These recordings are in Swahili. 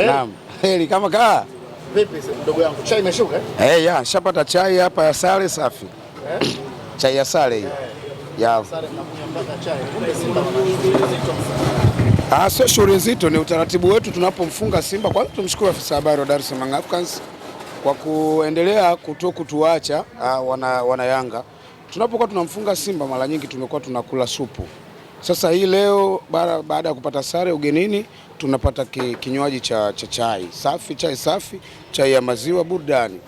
Naam. Heri kama kaa. Vipi ndugu yangu? Chai imeshuka ya shapata chai hapa ya sare safi. Chai ya sare hii. Ya. Sare tunakunywa mpaka chai. Kumbe Simba wana sio shughuli nzito, ni utaratibu wetu tunapomfunga Simba. Kwanza tumshukuru afisa habari wa Dar es Salaam Africans kwa kuendelea kutuacha wana Yanga. Tunapokuwa tunamfunga Simba mara nyingi tumekuwa tunakula supu. Sasa hii leo baada ya kupata sare ugenini tunapata kinywaji cha chai safi, chai ya maziwa, burudani.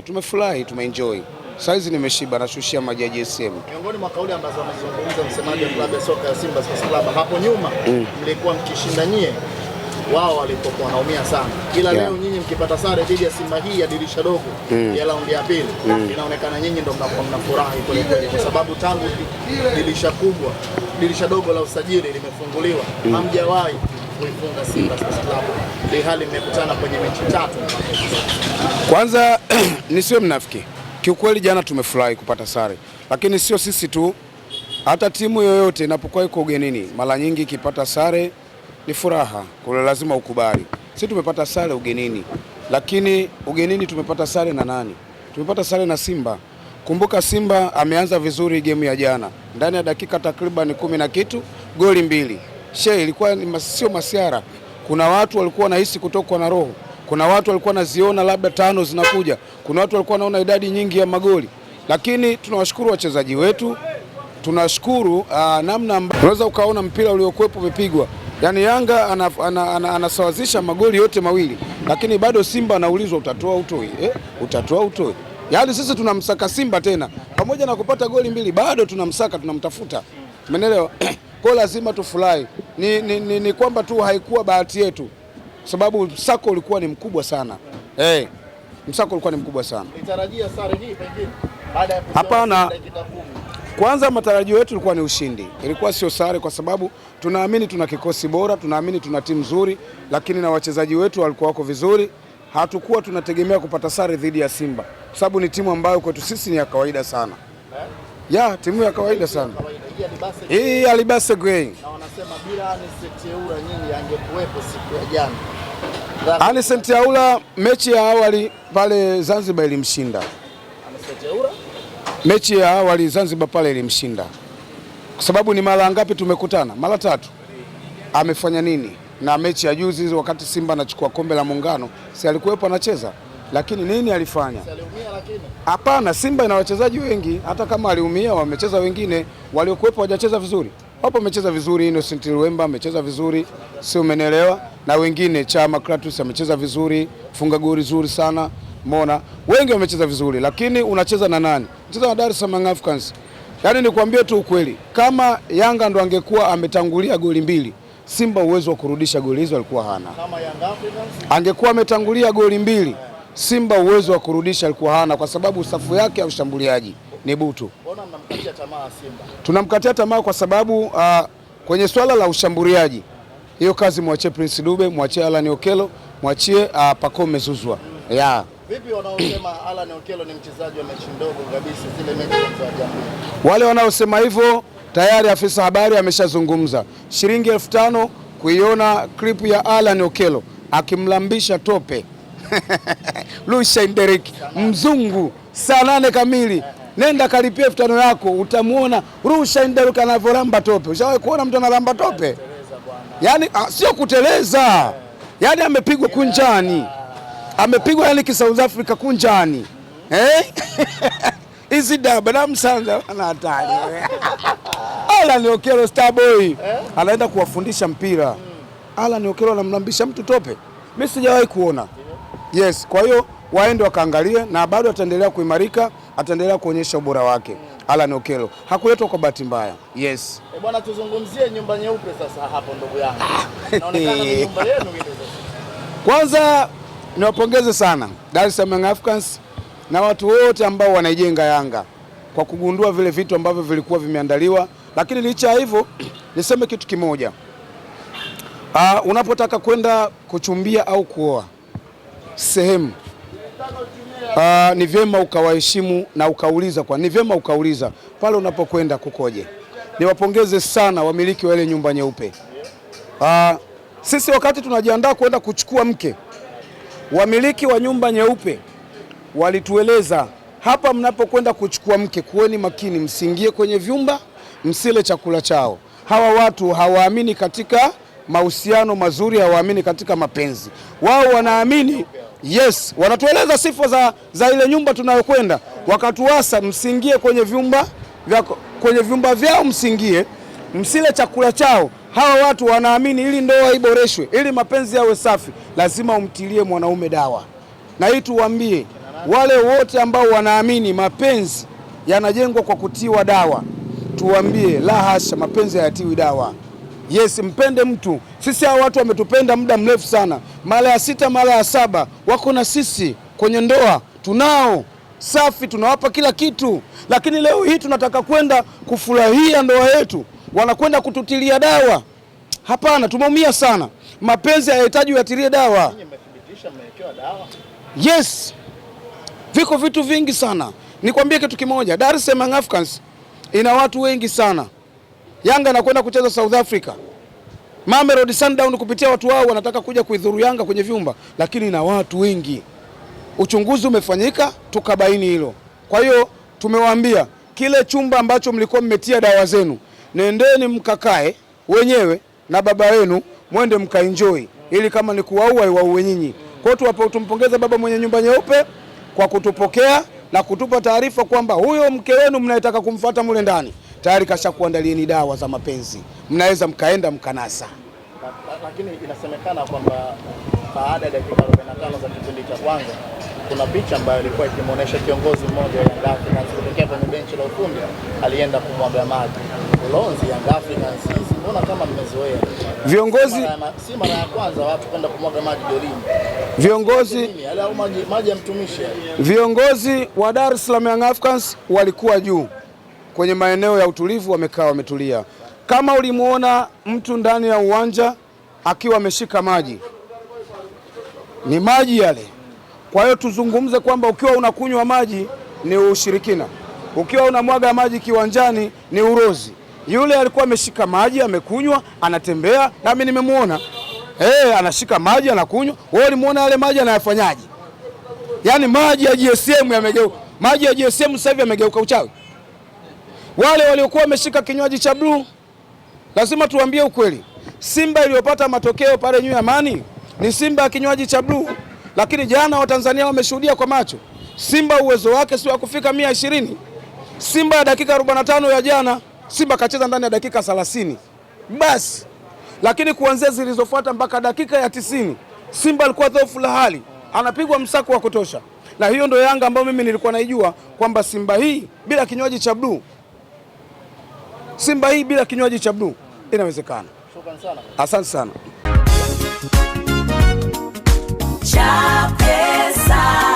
Tumefurahi, tumeenjoy. Saizi nimeshiba, nashushia maji ya GSM. Miongoni mwa kauli ambazo wamezungumza msemaji wa klabu ya soka ya Simba Sports Club, hapo nyuma mlikuwa mkishinda nyie, wao walipokuwa wanaumia sana. Ila leo nyinyi mkipata sare dhidi ya Simba hii ya dirisha dogo ya raundi ya pili, inaonekana nyinyi ndio mnakuwa mnafurahi kweli kweli, kwa sababu tangu dirisha dogo la usajili limefunguliwa hamjawahi kuifunga Simba Sports Club. Hali mmekutana kwenye mechi 3. Kwanza nisiwe mnafiki. Kiukweli jana tumefurahi kupata sare. Lakini sio sisi tu. Hata timu yoyote inapokuwa iko ugenini, mara nyingi ikipata sare ni furaha. Kwa lazima ukubali. Sisi tumepata sare ugenini. Lakini ugenini tumepata sare na nani? Tumepata sare na Simba. Kumbuka Simba ameanza vizuri game ya jana. Ndani ya dakika takriban 10 na kitu, goli 2. Ilikuwa sio masiara. Kuna watu walikuwa wanahisi kutokwa na roho. Kuna watu walikuwa wanaziona labda 5 zinakuja. Kuna watu walikuwa wanaona idadi nyingi ya magoli. Lakini tunawashukuru wachezaji wetu. Tunashukuru namna unaweza ukaona mpira uliokuepo umepigwa. Yaani Yanga anasawazisha magoli yote mawili. Lakini bado Simba anaulizwa utatoa utoi. Utatoa utoi. Yaani sisi tunamsaka Simba tena. Pamoja na kupata goli 2 bado tunamsaka, tunamtafuta. Umeelewa? Kwa lazima tufurahi. Ni kwamba tu haikuwa bahati yetu. Sababu msako ulikuwa ni mkubwa sana. Msako ulikuwa ni mkubwa sana. Nitarajia sare hii pengine baada ya hapana. Kwanza matarajio yetu ilikuwa ni ushindi. Ilikuwa sio sare kwa sababu tunaamini tuna kikosi bora, tunaamini tuna timu nzuri, lakini na wachezaji wetu walikuwa wako vizuri. Hatukuwa tunategemea kupata sare dhidi ya Simba. Kwa sababu ni timu ambayo kwetu sisi ni ya kawaida sana. Timu ya kawaida sana. Hii Alibase Grey. Na wanasema bila Anicet Yaula nyinyi angekuwepo siku ya jana. Anicet Yaula mechi ya awali pale Zanzibar ilimshinda. Anicet Yaula? Mechi ya awali Zanzibar pale ilimshinda. Kwa sababu ni mara ngapi tumekutana? Mara 3. Amefanya nini? Na mechi ya juzi wakati Simba anachukua kombe la Muungano, si alikuwepo anacheza? Lakini nini alifanya? Aliumia lakini. Hapana, Simba ina wachezaji wengi, hata kama aliumia wamecheza wengine, waliokuwepo hawajacheza vizuri. Hapo amecheza vizuri, Innocent Luemba amecheza vizuri, sio umeelewa? Na wengine Chama Kratos amecheza vizuri, funga goli zuri sana. Umeona? Wengi wamecheza vizuri, lakini unacheza na nani? Unacheza na Dar es Salaam Africans. Yaani nikwambie tu ukweli, kama Yanga ndo angekuwa ametangulia goli 2, Simba uwezo wa kurudisha goli hizo alikuwa hana. Kama Yanga Africans angekuwa ametangulia goli 2, Simba uwezo wa kurudisha alikuwa hana, kwa sababu safu yake ya ushambuliaji ni butu. Mbona mnamkatia tamaa Simba? Tunamkatia tamaa kwa sababu kwenye swala la ushambuliaji hiyo kazi mwachie Prince Dube, mwachie Alan Okello, mwachie Pacome Zouzoua. Vipi wanaosema Alan Okello ni mchezaji wa mechi ndogo kabisa zile mechi za jamii? Wale wanaosema hivyo tayari afisa habari ameshazungumza. Shilingi 5,000 kuiona clip ya Alan Okello akimlambisha tope Lucien Derek mzungu saa 8 kamili. Nenda kalipia 5,000 yako, utamuona Lucien Derek anavoramba tope. Ushawahi kuona mtu analamba tope? Yaani sio kuteleza. Yaani amepigwa kunjani. Amepigwa yani South Africa kunjani. Hizi daba na msanga wana hatari. Alan Okello star boy anaenda kuwafundisha mpira. Alan Okello anamlambisha mtu tope. Mimi sijawahi kuona. Yes, kwa hiyo waende wakaangalie na bado ataendelea kuimarika, ataendelea kuonyesha ubora wake. Alan Okello hakuletwa kwa bahati mbaya. Yes. Bwana tuzungumzie nyumba nyeupe sasa hapo ndugu yangu. Inaonekana ni nyumba yenu ile sasa. Kwanza niwapongeze sana Dar es Salaam Africans na watu wote ambao wanaijenga Yanga kwa kugundua vile vitu ambavyo vilikuwa vimeandaliwa, lakini licha ya hivyo niseme kitu kimoja. Unapotaka kwenda kuchumbia au kuoa sehemu, ni vyema ukawaheshimu na ukauliza, ni vyema ukauliza pale unapokwenda kukoje. Niwapongeze sana wamiliki wa ile nyumba nyeupe. Sisi wakati tunajiandaa kwenda kuchukua mke, wamiliki wa nyumba nyeupe walitueleza, hapa mnapokwenda kuchukua mke kuweni makini, msiingie kwenye vyumba, msile chakula chao. Hawa watu hawaamini katika mahusiano mazuri, hawaamini katika mapenzi. Wao wanaamini, yes, wanatueleza sifa za ile nyumba tunayokwenda, wakatuasa msiingie kwenye vyumba vyao, msiingie, msile chakula chao. Hawa watu wanaamini ili ndoa iboreshwe, ili mapenzi yawe safi, lazima umtilie mwanaume dawa. Na hii tuwaambie wale wote ambao wanaamini mapenzi yanajengwa kwa kutiwa dawa, tuwaambie la hasha, mapenzi hayatiwi dawa. Yes, mpende mtu. Sisi hao watu wametupenda muda mrefu sana, mara ya 6 mara ya 7 wako na sisi kwenye ndoa, tunao safi, tunawapa kila kitu, lakini leo hii tunataka kwenda kufurahia ndoa yetu, wanakwenda kututilia dawa. Hapana, tumeumia sana. Mapenzi hayahitaji uyatilie dawa. Yes, viko vitu vingi sana. Nikwambie kitu kimoja, Dar es Salaam Africans ina watu wengi sana. Yanga anakwenda kucheza South Africa, Mamelodi Sundowns kupitia watu wao wanataka kuja kuidhuru Yanga kwenye vyumba, lakini ina watu wengi. Uchunguzi umefanyika, tukabaini hilo. Kwa hiyo tumewaambia kile chumba ambacho mlikuwa mmetia dawa zenu, nendeni mkakae wenyewe na baba yenu, mwende mkaenjoy, ili kama ni kuwaua iwaue nyinyi. Kwa hiyo tumpongeze baba mwenye nyumba nyeupe kwa kutupokea na kutupa taarifa kwamba huyo mke wenu mnayetaka kumfuata mule ndani tayari kashakuandalieni dawa za mapenzi, mnaweza mkaenda mkanasa. Lakini inasemekana kwamba baada ya dakika 45 za kipindi cha kwanza kuna picha ambayo ilikuwa ikimuonesha kiongozi mmoja wa Young Africans kutokea kwenye benchi la ufundi alienda kumwaga maji. Ulonzi Young Africans, mbona kama mmezoea? Viongozi si mara ya kwanza watu kwenda kumwaga maji golini. Maji ya mtumishi. Viongozi wa Dar es Salaam Young Africans walikuwa juu kwenye maeneo ya utulivu, wamekaa wametulia. Kama ulimuona mtu ndani ya uwanja akiwa ameshika maji, ni maji yale. Kwa hiyo tuzungumze kwamba ukiwa unakunywa maji ni ushirikina, ukiwa unamwaga maji kiwanjani ni urozi. Yule alikuwa ameshika maji, amekunywa, anatembea, nami nimemuona anashika maji anakunywa. Wewe ulimuona yale maji anayafanyaje? Yaani maji ya GSM yamegeuka, maji ya GSM sasa hivi yamegeuka uchawi. Wale waliokuwa wameshika kinywaji cha blue, lazima tuambie ukweli. Simba iliyopata matokeo pale New Amani ni Simba ya kinywaji cha blue, lakini jana Watanzania wameshuhudia kwa macho Simba uwezo wake sio kufika 120. Simba ya dakika 45 ya jana, Simba kacheza ndani ya dakika 30 basi, lakini kuanzia zilizofuata mpaka dakika ya 90 Simba alikuwa dhaifu la hali, anapigwa msako wa kutosha. Na hiyo ndio Yanga ambayo mimi nilikuwa naijua kwamba Simba hii bila kinywaji cha blue, Simba hii bila kinywaji cha blue inawezekana. Shukrani sana. Asante sana. Chapesa.